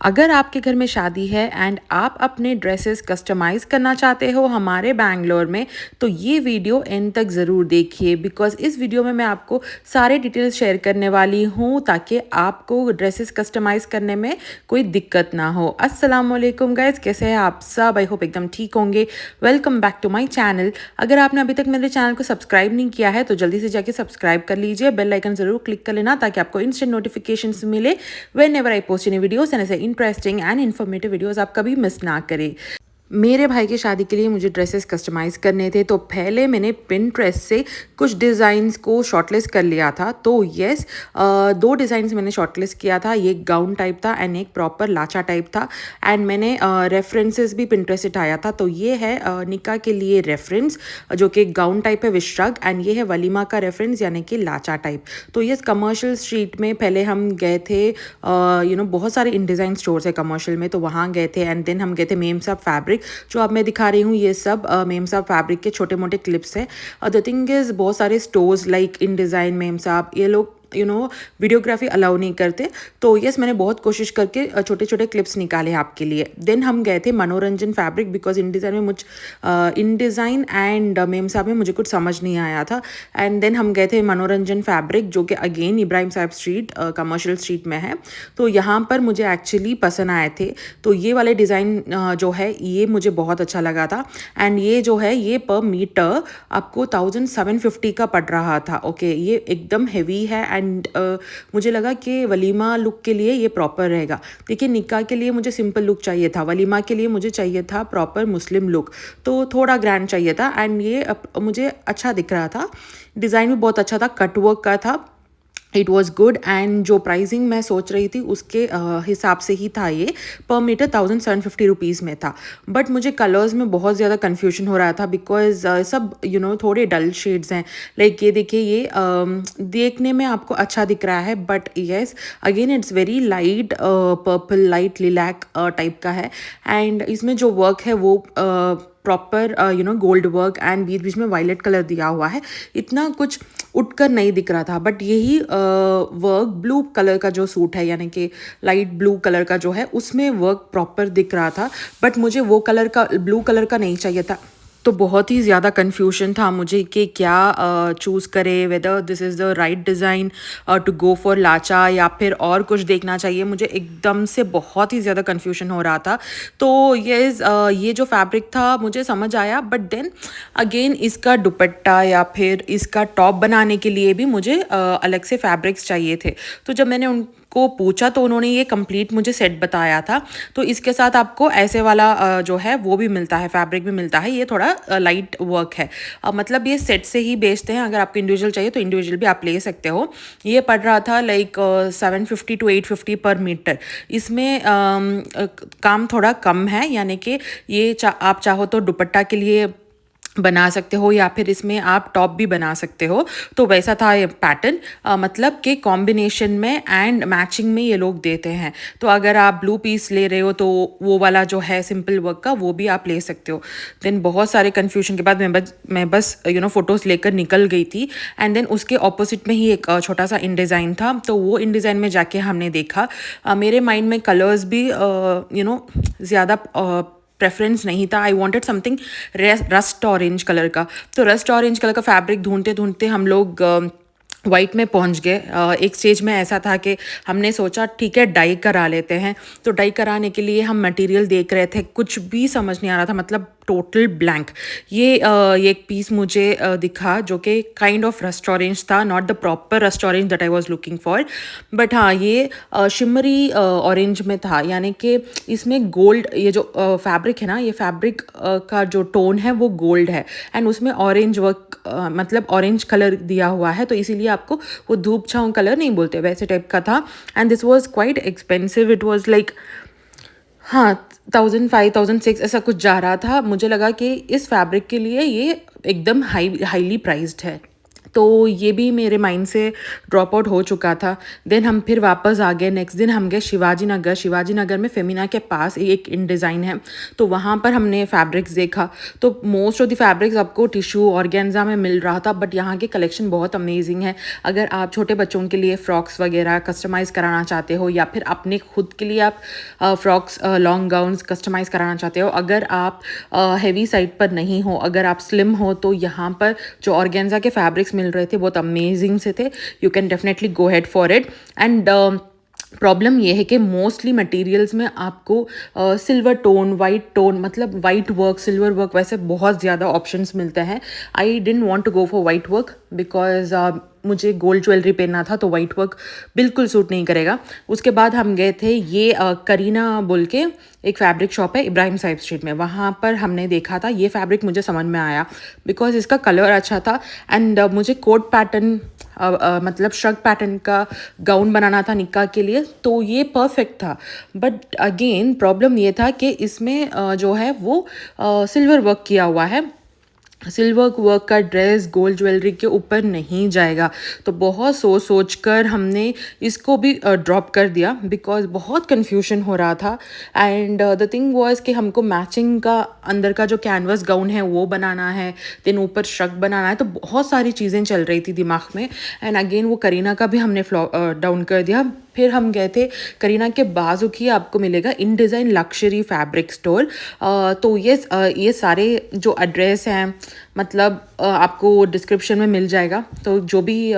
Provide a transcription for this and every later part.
अगर आपके घर में शादी है एंड आप अपने ड्रेसेस कस्टमाइज़ करना चाहते हो हमारे बैंगलोर में, तो ये वीडियो एंड तक ज़रूर देखिए बिकॉज़ इस वीडियो में मैं आपको सारे डिटेल्स शेयर करने वाली हूँ ताकि आपको ड्रेसेस कस्टमाइज़ करने में कोई दिक्कत ना हो। अस्सलाम वालेकुम गाइज़, कैसे हैं आप सब? आई होप एकदम ठीक होंगे। Welcome back to my channel. अगर आपने अभी तक मेरे चैनल को सब्सक्राइब नहीं किया है तो जल्दी से जाके सब्सक्राइब कर लीजिए, बेल आइकन ज़रूर क्लिक कर लेना ताकि आपको इंस्टेंट नोटिफिकेशंस मिले whenever I post any videos and ऐसे इंटरेस्टिंग एंड इन्फॉर्मेटिव वीडियोस आप कभी मिस ना करें। मेरे भाई की शादी के लिए मुझे ड्रेसेस कस्टमाइज़ करने थे, तो पहले मैंने पिंटरेस्ट से कुछ डिज़ाइंस को शॉर्टलिस्ट कर लिया था। तो यस, दो डिज़ाइंस मैंने शॉर्टलिस्ट किया था। ये गाउन टाइप था एंड एक प्रॉपर लाचा टाइप था। एंड मैंने रेफरेंसेस भी पिंटरेस्ट से उठाया था। तो ये है निकाह के लिए रेफरेंस जो कि गाउन टाइप है विश्रग, एंड ये है वलीमा का रेफरेंस यानी कि लाचा टाइप। तो यस, कमर्शियल स्ट्रीट में पहले हम गए थे, बहुत सारे इन डिज़ाइन स्टोर्स है कमर्शियल में, तो वहाँ गए थे। एंड देन हम गए थे मेम साहब फैब्रिक। जो अब मैं दिखा रही हूँ ये सब मेम साहब फैब्रिक के छोटे मोटे क्लिप्स हैं। द थिंग इज़ बहुत सारे stores like in design, ma'am साहब, ये लोग वीडियोग्राफी अलाउ नहीं करते। तो यस, मैंने बहुत कोशिश करके छोटे छोटे क्लिप्स निकाले आपके लिए। देन हम गए थे मनोरंजन फैब्रिक बिकॉज इन डिज़ाइन में इन डिज़ाइन एंड मेम साहब में मुझे कुछ समझ नहीं आया था। एंड देन हम गए थे मनोरंजन फैब्रिक जो कि अगेन इब्राहिम साहब स्ट्रीट कमर्शियल स्ट्रीट में है। तो यहाँ पर मुझे एक्चुअली पसंद आए थे। तो ये वाले डिज़ाइन जो है ये मुझे बहुत अच्छा लगा था। एंड ये जो है ये पर मीटर आपको 1750 का पड़ रहा था। ओके, ये एकदम हेवी है एंड मुझे लगा कि वलीमा लुक के लिए ये प्रॉपर रहेगा। देखिए, निकाह के लिए मुझे सिंपल लुक चाहिए था, वलीमा के लिए मुझे चाहिए था प्रॉपर मुस्लिम लुक, तो थोड़ा ग्रैंड चाहिए था। एंड ये मुझे अच्छा दिख रहा था। डिज़ाइन भी बहुत अच्छा था, कटवर्क का था। इट वॉज़ गुड एंड जो प्राइसिंग मैं सोच रही थी उसके हिसाब से ही था। ये पर मीटर 1750 में था। बट मुझे कलर्स में बहुत ज़्यादा कन्फ्यूजन हो रहा था बिकॉज सब थोड़े डल शेड्स हैं। लाइक ये देखिए, ये देखने में आपको अच्छा दिख रहा है but yes again it's very light purple, light lilac type का है। एंड इसमें जो वर्क है वो प्रॉपर गोल्ड वर्क एंड बीच बीच में वायलेट कलर दिया हुआ है। इतना कुछ उठकर नहीं दिख रहा था। बट यही वर्क ब्लू कलर का जो सूट है यानी कि लाइट ब्लू कलर का जो है उसमें वर्क प्रॉपर दिख रहा था। बट मुझे वो कलर का, ब्लू कलर का नहीं चाहिए था। तो बहुत ही ज़्यादा कन्फ्यूजन था मुझे कि क्या चूज़ करें, whether this is the right design to go for लाचा या फिर और कुछ देखना चाहिए। मुझे एकदम से बहुत ही ज़्यादा कन्फ्यूजन हो रहा था। तो ये जो फैब्रिक था मुझे समझ आया, बट देन अगेन इसका दुपट्टा या फिर इसका टॉप बनाने के लिए भी मुझे अलग से फैब्रिक्स चाहिए थे। तो जब मैंने उनको पूछा तो उन्होंने ये कंप्लीट मुझे सेट बताया था। तो इसके साथ आपको ऐसे वाला जो है वो भी मिलता है, फैब्रिक भी मिलता है। ये थोड़ा लाइट वर्क है, मतलब ये सेट से ही बेचते हैं। अगर आपको इंडिविजुअल चाहिए तो इंडिविजुअल भी आप ले सकते हो। ये पड़ रहा था लाइक 750 to 850 पर मीटर। इसमें काम थोड़ा कम है, यानी कि ये आप चाहो तो दुपट्टा के लिए बना सकते हो या फिर इसमें आप टॉप भी बना सकते हो। तो वैसा था ये पैटर्न, मतलब कि कॉम्बिनेशन में एंड मैचिंग में ये लोग देते हैं। तो अगर आप ब्लू पीस ले रहे हो तो वो वाला जो है सिंपल वर्क का वो भी आप ले सकते हो। देन बहुत सारे कन्फ्यूजन के बाद मैं बस फ़ोटोज़ लेकर निकल गई थी। एंड देन उसके ऑपोजिट में ही एक छोटा सा इन डिज़ाइन था। तो वो इन डिज़ाइन में जाके हमने देखा। मेरे माइंड में कलर्स भी ज़्यादा प्रेफरेंस नहीं था। I wanted something rust orange colour का। तो रस्ट ऑरेंज कलर का फैब्रिक ढूंढते ढूंढते हम लोग वाइट में पहुंच गए। एक स्टेज में ऐसा था कि हमने सोचा ठीक है डाई करा लेते हैं। तो डाई कराने के लिए हम मटेरियल देख रहे थे, कुछ भी समझ नहीं आ रहा था, मतलब टोटल ब्लैंक। ये एक पीस मुझे दिखा जो कि काइंड ऑफ रस्ट ऑरेंज था, not the proper rust orange that I was looking for. But हाँ, ये शिमरी ऑरेंज में था, यानी कि इसमें गोल्ड, ये जो फैब्रिक है ना, ये फैब्रिक का जो टोन है वो गोल्ड है एंड उसमें ऑरेंज वर्क, मतलब ऑरेंज कलर दिया हुआ है। तो इसीलिए आपको वो धूप छाँव कलर नहीं बोलते, वैसे टाइप का था। And this was quite expensive. It was like, हाँ, 1500 1600 ऐसा कुछ जा रहा था। मुझे लगा कि इस फैब्रिक के लिए ये एकदम हाईली प्राइस्ड है। तो ये भी मेरे माइंड से ड्रॉप आउट हो चुका था। देन हम फिर वापस आ गए, नेक्स्ट दिन हम गए शिवाजी नगर। शिवाजी नगर में फेमिना के पास एक इन डिज़ाइन है, तो वहाँ पर हमने फैब्रिक्स देखा। तो मोस्ट ऑफ द फैब्रिक्स आपको टिश्यू ऑर्गेन्जा में मिल रहा था, बट यहाँ की कलेक्शन बहुत अमेजिंग है। अगर आप छोटे बच्चों के लिए फ्रॉक्स वगैरह कस्टमाइज़ कराना चाहते हो, या फिर अपने खुद के लिए आप फ्रॉक्स लॉन्ग गाउन्स कस्टमाइज़ कराना चाहते हो, अगर आप हैवी साइड पर नहीं हो, अगर आप स्लिम हो, तो यहाँ पर जो ऑर्गेन्जा के फैब्रिक्स मिल रहे थे बहुत अमेजिंग से थे। You can definitely go ahead for it. And problem ये है कि मोस्टली मटेरियल्स में आपको सिल्वर टोन, वाइट टोन, मतलब वाइट वर्क, सिल्वर वर्क, वैसे बहुत ज़्यादा ऑप्शंस मिलते हैं। I didn't want to go for white work because मुझे गोल्ड ज्वेलरी पहनना था, तो वाइट वर्क बिल्कुल सूट नहीं करेगा। उसके बाद हम गए थे ये करीना बोल के एक फैब्रिक शॉप है इब्राहिम साहिब स्ट्रीट में, वहाँ पर हमने देखा था। ये फैब्रिक मुझे समझ में आया बिकॉज इसका कलर अच्छा था। एंड मुझे कोट पैटर्न मतलब श्रग पैटर्न का गाउन बनाना था निक्का के लिए, तो ये परफेक्ट था। बट अगेन प्रॉब्लम ये था कि इसमें जो है वो सिल्वर वर्क किया हुआ है। सिल्वर वर्क का ड्रेस गोल्ड ज्वेलरी के ऊपर नहीं जाएगा। तो बहुत सोच कर हमने इसको भी ड्रॉप कर दिया बिकॉज बहुत कन्फ्यूजन हो रहा था। एंड द थिंग वाज कि हमको मैचिंग का अंदर का जो कैनवस गाउन है वो बनाना है, देन ऊपर श्रग बनाना है, तो बहुत सारी चीज़ें चल रही थी दिमाग में। एंड अगेन वो करीना का भी हमने डाउन कर दिया। फिर हम गए थे करीना के बाजू की, आपको मिलेगा इन डिज़ाइन लक्शरी फैब्रिक स्टोर। तो ये सारे जो एड्रेस हैं मतलब आपको डिस्क्रिप्शन में मिल जाएगा। तो जो भी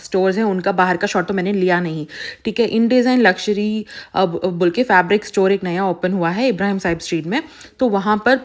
स्टोर्स हैं उनका बाहर का शॉट तो मैंने लिया नहीं, ठीक है। इन डिज़ाइन लक्शरी बोल के फैब्रिक स्टोर एक नया ओपन हुआ है इब्राहिम साहिब स्ट्रीट में, तो वहाँ पर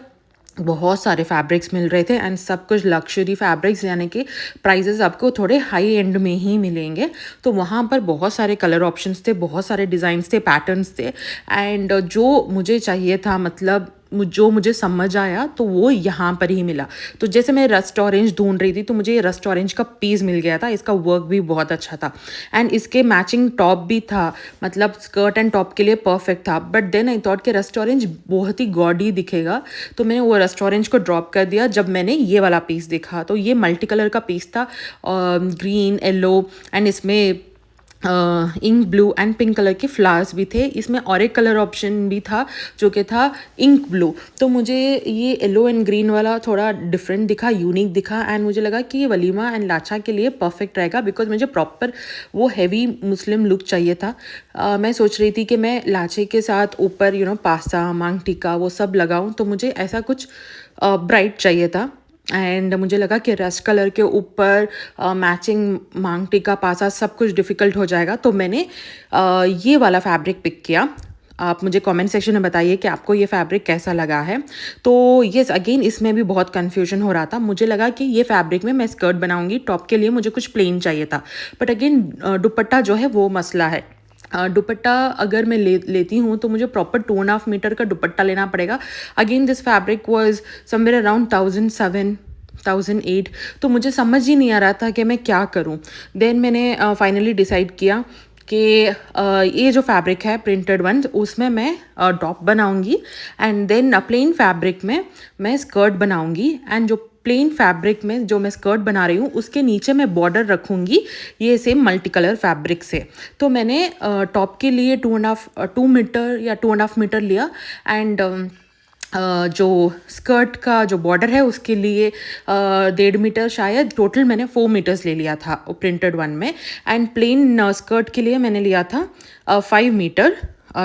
बहुत सारे फैब्रिक्स मिल रहे थे एंड सब कुछ लक्शरी फैब्रिक्स, यानी कि प्राइजेस आपको थोड़े हाई एंड में ही मिलेंगे। तो वहाँ पर बहुत सारे कलर ऑप्शंस थे, बहुत सारे डिज़ाइंस थे, पैटर्न्स थे। एंड जो मुझे चाहिए था, मतलब जो मुझे समझ आया, तो वो यहाँ पर ही मिला। तो जैसे मैं रस्ट ऑरेंज ढूंढ रही थी, तो मुझे ये रस्ट ऑरेंज का पीस मिल गया था। इसका वर्क भी बहुत अच्छा था एंड इसके मैचिंग टॉप भी था, मतलब स्कर्ट एंड टॉप के लिए परफेक्ट था। बट देन आई थॉट कि रस्ट ऑरेंज बहुत ही गॉडी दिखेगा, तो मैंने वो रस्ट ऑरेंज को ड्रॉप कर दिया जब मैंने ये वाला पीस देखा। तो ये मल्टी कलर का पीस था, ग्रीन, येलो एंड इसमें ink blue and pink colour के फ्लावर्स भी थे। इसमें और एक कलर ऑप्शन भी था जो कि था इंक ब्लू। तो मुझे ये येलो एंड ग्रीन वाला थोड़ा डिफरेंट दिखा, यूनिक दिखा एंड मुझे लगा कि ये वलीमा एंड लाचा के लिए परफेक्ट रहेगा बिकॉज मुझे प्रॉपर वो हैवी मुस्लिम लुक चाहिए था। मैं सोच रही थी कि मैं लाचे के साथ ऊपर पासा, मांग टीका वो सब लगाऊं, तो मुझे ऐसा कुछ ब्राइट चाहिए था। एंड मुझे लगा कि रस्ट कलर के ऊपर मैचिंग मांग टीका पासा सब कुछ डिफ़िकल्ट हो जाएगा, तो मैंने ये वाला फैब्रिक पिक किया। आप मुझे कमेंट सेक्शन में बताइए कि आपको ये फैब्रिक कैसा लगा है। तो येस, अगेन इसमें भी बहुत कन्फ्यूजन हो रहा था। मुझे लगा कि ये फैब्रिक में मैं स्कर्ट बनाऊंगी, टॉप के लिए मुझे कुछ प्लेन चाहिए था, बट अगेन दुपट्टा जो है वो मसला है। दुपट्टा अगर मैं लेती हूँ तो मुझे प्रॉपर 2.5 मीटर का दुपट्टा लेना पड़ेगा। Again this fabric was somewhere around 1007-1008, तो मुझे समझ ही नहीं आ रहा था कि मैं क्या करूँ। देन मैंने फाइनली डिसाइड किया कि ये जो फैब्रिक है प्रिंटेड वन, उसमें मैं टॉप बनाऊंगी एंड देन प्लेन फैब्रिक में मैं स्कर्ट बनाऊंगी। एंड जो प्लेन फैब्रिक में जो मैं स्कर्ट बना रही हूँ उसके नीचे मैं बॉर्डर रखूँगी ये सेम मल्टी कलर फैब्रिक से। तो मैंने टॉप के लिए 2 मीटर या 2.5 मीटर लिया एंड जो स्कर्ट का जो बॉर्डर है उसके लिए 1.5 मीटर, शायद टोटल मैंने 4 मीटर्स ले लिया था प्रिंटेड वन में। एंड प्लेन स्कर्ट के लिए मैंने लिया था 5 मीटर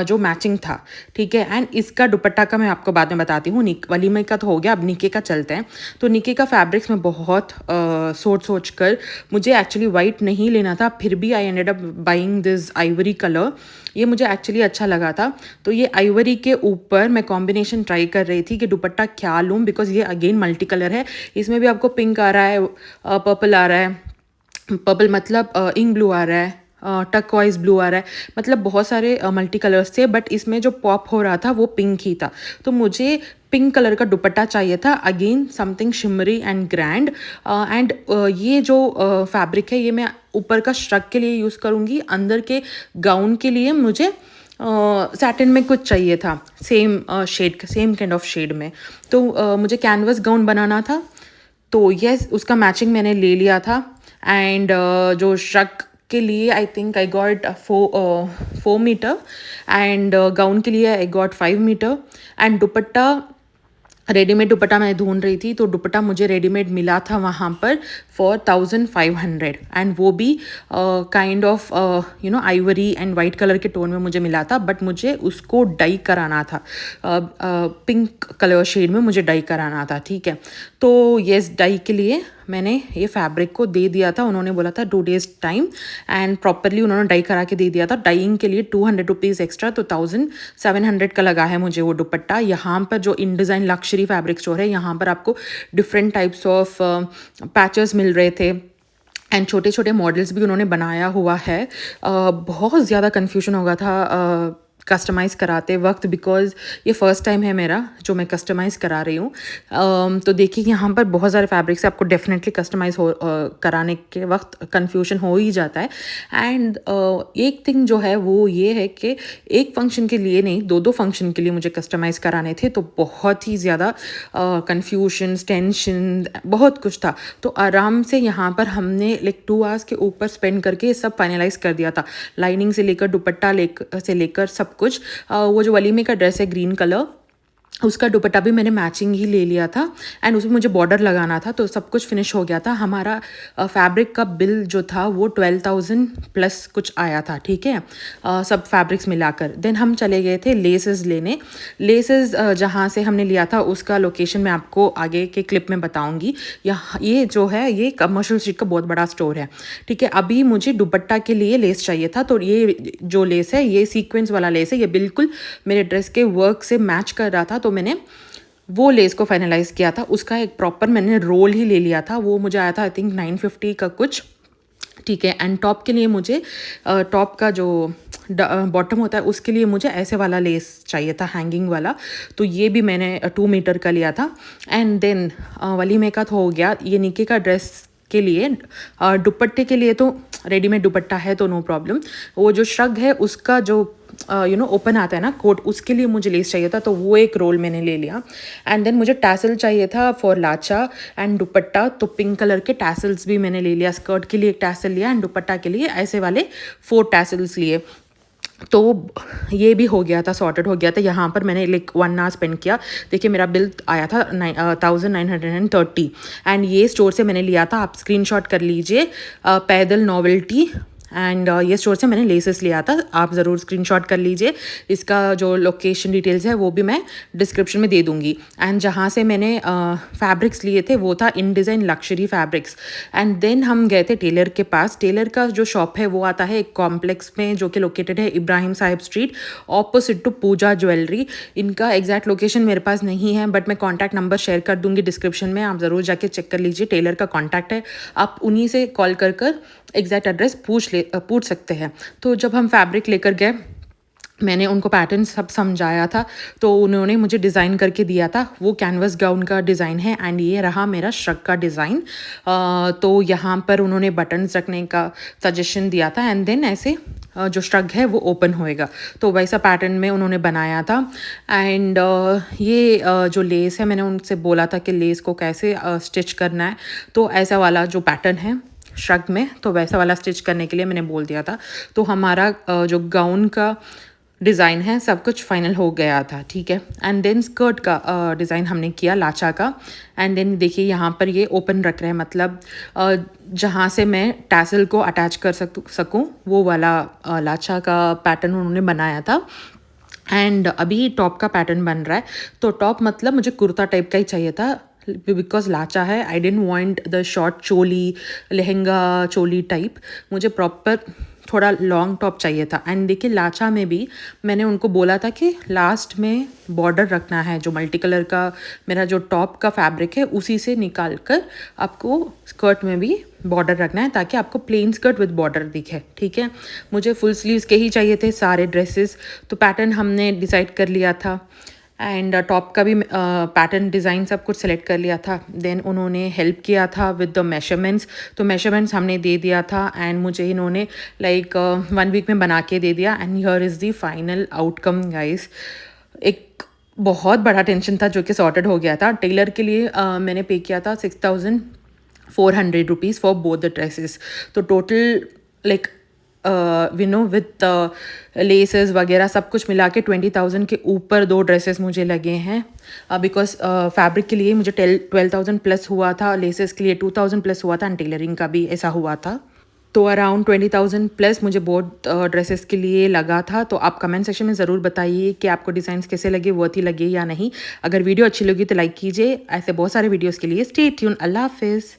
जो मैचिंग था, ठीक है। एंड इसका दुपट्टा का मैं आपको बाद में बताती हूँ। वलीमे का तो हो गया, अब निके का चलते हैं। तो निके का फैब्रिक्स में बहुत सोच कर, मुझे एक्चुअली वाइट नहीं लेना था, फिर भी I ended up buying this Ivory colour. ये मुझे एक्चुअली अच्छा लगा था। तो ये आइवरी के ऊपर मैं कॉम्बिनेशन ट्राई कर रही थी कि दुपट्टा क्या लूँ, बिकॉज ये अगेन मल्टी कलर है। इसमें भी आपको पिंक आ रहा है, पर्पल आ रहा है, पर्पल मतलब इंक ब्लू आ रहा है, टर्कवाइज ब्लू आ रहा है, मतलब बहुत सारे मल्टी कलर्स थे। बट इसमें जो पॉप हो रहा था वो पिंक ही था, तो मुझे पिंक कलर का दुपट्टा चाहिए था। Again something shimmery and grand. And ये जो फैब्रिक है ये मैं ऊपर का श्रग के लिए यूज़ करूँगी। अंदर के गाउन के लिए मुझे सैटिन में कुछ चाहिए था, सेम काइंड ऑफ शेड में। तो मुझे कैनवस गाउन बनाना था, तो यस उसका मैचिंग मैंने ले लिया था। एंड जो श्रग के लिए I think I got 4 metre, and gown के लिए I got 5 metre. And dupatta, readymade dupatta मैं ढूंढ रही थी, तो दुपट्टा मुझे रेडीमेड मिला था वहाँ पर फॉर 1500, एंड वो भी kind of Ivory and white colour के टोन में मुझे मिला था, बट मुझे उसको डाई कराना था, पिंक कलर शेड में मुझे डाई कराना था, ठीक है। तो येस, डाई के लिए मैंने ये फैब्रिक को दे दिया था, उन्होंने बोला था 2 days टाइम, एंड प्रॉपरली उन्होंने डाई करा के दे दिया था। डाइंग के लिए 200 रुपीज़ एक्स्ट्रा, तो 1700 का लगा है मुझे वो दुपट्टा। यहाँ पर जो इन डिज़ाइन लक्शरी फैब्रिक स्टोर है, यहाँ पर आपको डिफरेंट टाइप्स ऑफ पैचेस मिल रहे थे, एंड छोटे छोटे मॉडल्स भी उन्होंने बनाया हुआ है। बहुत ज़्यादा कन्फ्यूजन हो गया था कस्टमाइज़ कराते वक्त, बिकॉज़ ये फ़र्स्ट टाइम है मेरा जो मैं कस्टमाइज़ करा रही हूँ। तो देखिए यहाँ पर बहुत सारे फैब्रिक्स आपको डेफिनेटली कस्टमाइज़ कराने के वक्त कन्फ्यूजन हो ही जाता है। एंड एक थिंग जो है वो ये है कि एक फंक्शन के लिए नहीं, 2 फंक्शन के लिए मुझे कस्टमाइज़ कराने थे, तो बहुत ही ज़्यादा कन्फ्यूजन, टेंशन, बहुत कुछ था। तो आराम से यहाँ पर हमने लाइक 2 hours के ऊपर स्पेंड करके सब फाइनलाइज़ कर दिया था, लाइनिंग से लेकर दुपट्टा से लेकर सब कुछ। वो जो वलीमे का ड्रेस है ग्रीन कलर, उसका दुपट्टा भी मैंने मैचिंग ही ले लिया था, एंड उसमें मुझे बॉर्डर लगाना था, तो सब कुछ फिनिश हो गया था। हमारा फैब्रिक का बिल जो था वो 12,000 प्लस कुछ आया था, ठीक है, सब फैब्रिक्स मिलाकर। देन हम चले गए थे लेसेस लेने। लेसेस जहाँ से हमने लिया था उसका लोकेशन मैं आपको आगे के क्लिप में बताऊँगी। यहाँ ये जो है ये कमर्शियल स्ट्रीट का बहुत बड़ा स्टोर है, ठीक है। अभी मुझे दुपट्टा के लिए लेस चाहिए था, तो ये जो लेस है ये सीक्वेंस वाला लेस है, ये बिल्कुल मेरे ड्रेस के वर्क से मैच कर रहा था, तो मैंने वो लेस को फाइनलाइज़ किया था। उसका एक प्रॉपर मैंने रोल ही ले लिया था, वो मुझे आया था आई थिंक 950 का कुछ, ठीक है। एंड टॉप के लिए मुझे टॉप का जो बॉटम होता है उसके लिए मुझे ऐसे वाला लेस चाहिए था, हैंगिंग वाला, तो ये भी मैंने 2 मीटर का लिया था। एंड देन वलीमे का तो हो गया। ये निके का ड्रेस के लिए दुपट्टे के लिए तो रेडीमेड दुपट्टा है तो नो प्रॉब्लम। वो जो श्रग है उसका जो ओपन आता है ना कोट, उसके लिए मुझे लेस चाहिए था, तो वो एक रोल मैंने ले लिया। एंड देन मुझे टैसल चाहिए था फॉर लाचा एंड दुपट्टा, तो पिंक कलर के टैसल्स भी मैंने ले लिया। स्कर्ट के लिए एक टैसल लिया एंड दुपट्टा के लिए ऐसे वाले 4 टैसल्स लिए। तो ये भी हो गया था, सॉर्टेड हो गया था। यहाँ पर मैंने लाइक 1 hour स्पेंड किया। देखिए मेरा बिल आया था 1930, एंड ये स्टोर से मैंने लिया था, आप स्क्रीनशॉट कर लीजिए, पैदल नॉवेल्टी, एंड ये स्टोर से मैंने लेसेस लिया था, आप ज़रूर स्क्रीनशॉट कर लीजिए। इसका जो लोकेशन डिटेल्स है वो भी मैं डिस्क्रिप्शन में दे दूँगी। एंड जहाँ से मैंने फैब्रिक्स लिए थे वो था इन डिज़ाइन लक्शरी फैब्रिक्स। एंड देन हम गए थे टेलर के पास। टेलर का जो शॉप है वो आता है एक कॉम्प्लेक्स में जो कि लोकेटेड है Ibrahim Sahib street, opposite to Pooja jewellery. इनका एग्जैक्ट लोकेशन मेरे पास नहीं है, बट मैं कॉन्टैक्ट नंबर शेयर कर दूँगी डिस्क्रिप्शन में, आप ज़रूर जाके चेक कर लीजिए। टेलर का कॉन्टैक्ट है, आप उन्हीं से कॉल कर एग्जैक्ट एड्रेस पूछ सकते हैं। तो जब हम फैब्रिक लेकर गए, मैंने उनको पैटर्न सब समझाया था, तो उन्होंने मुझे डिज़ाइन करके दिया था। वो कैनवस गाउन का डिज़ाइन है, एंड ये रहा मेरा श्रग का डिज़ाइन। तो यहाँ पर उन्होंने बटन्स रखने का सजेशन दिया था, एंड देन ऐसे जो श्रग है वो ओपन होएगा, तो वैसा पैटर्न में उन्होंने बनाया था। एंड ये जो लेस है, मैंने उनसे बोला था कि लेस को कैसे स्टिच करना है, तो ऐसा वाला जो पैटर्न है श्रग में, तो वैसा वाला स्टिच करने के लिए मैंने बोल दिया था। तो हमारा जो गाउन का डिज़ाइन है सब कुछ फाइनल हो गया था, ठीक है। एंड देन स्कर्ट का डिज़ाइन हमने किया लाचा का। एंड देन देखिए यहाँ पर ये ओपन रख रहे हैं, मतलब जहाँ से मैं टैसल को अटैच कर सकूँ वो वाला लाचा का पैटर्न उन्होंने बनाया था। एंड अभी टॉप का पैटर्न बन रहा है, तो टॉप मतलब मुझे कुर्ता टाइप का ही चाहिए था, बिकॉज लाचा है। I don't want the short choli, lehenga choli type, मुझे प्रॉपर थोड़ा लॉन्ग टॉप चाहिए था। एंड देखिए लाचा में भी मैंने उनको बोला था कि लास्ट में बॉर्डर रखना है, जो मल्टी कलर का मेरा जो टॉप का फैब्रिक है उसी से निकाल कर आपको स्कर्ट में भी बॉर्डर रखना है, ताकि आपको प्लेन स्कर्ट विद बॉर्डर दिखे, ठीक है। मुझे फुल स्लीव्स के ही चाहिए थे सारे ड्रेसेस, तो पैटर्न हमने डिसाइड कर लिया था। एंड टॉप का भी पैटर्न डिज़ाइन सब कुछ सेलेक्ट कर लिया था। देन उन्होंने हेल्प किया था विद द मेजरमेंट्स, तो मेजरमेंट्स हमने दे दिया था, एंड मुझे इन्होंने लाइक 1 week में बना के दे दिया। And here is the final outcome guys. एक बहुत बड़ा टेंशन था जो कि सॉर्टेड हो गया था। टेलर के लिए मैंने पे किया था ₹400 फॉर बोथ द ड्रेसेस। तो टोटल लाइक विथ लेसेस वगैरह सब कुछ मिला के 20,000 के ऊपर 2 ड्रेसेस मुझे लगे हैं। बिकॉज फैब्रिक के लिए मुझे 12,000 प्लस हुआ था, लेसेस के लिए 2,000 प्लस हुआ था, एंड टेलरिंग का भी ऐसा हुआ था। तो अराउंड 20,000 प्लस मुझे बोथ ड्रेसेस के लिए लगा था। तो आप कमेंट सेक्शन में ज़रूर बताइए कि आपको डिज़ाइंस कैसे लगे, वर्थी लगे या नहीं। अगर वीडियो अच्छी लगी तो लाइक कीजिए। ऐसे बहुत सारे वीडियोस के लिए स्टे ट्यून। अल्लाह हाफिज़।